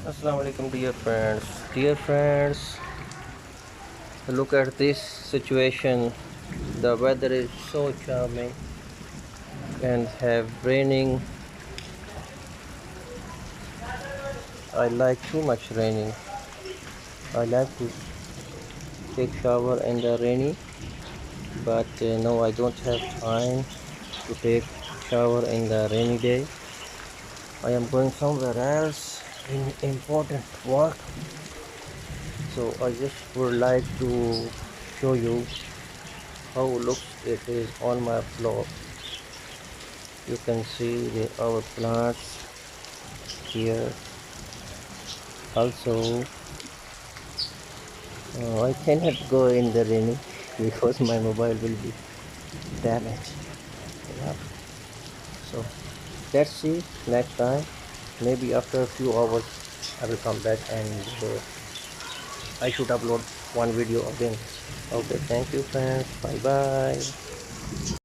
Assalamu alaikum, dear friends, look at this situation. The weather is so charming and have raining. I like too much raining. I like to take shower in the rainy, but no, I don't have time to take shower in the rainy day. I am going somewhere else in important work, so I just would like to show you how looks it is on my floor. You can see our plants here. Also, I cannot go in the rainy because my mobile will be damaged. Yeah. So let's see next time. Maybe after a few hours, I will come back and I should upload one video again. Okay, thank you, friends. Bye bye.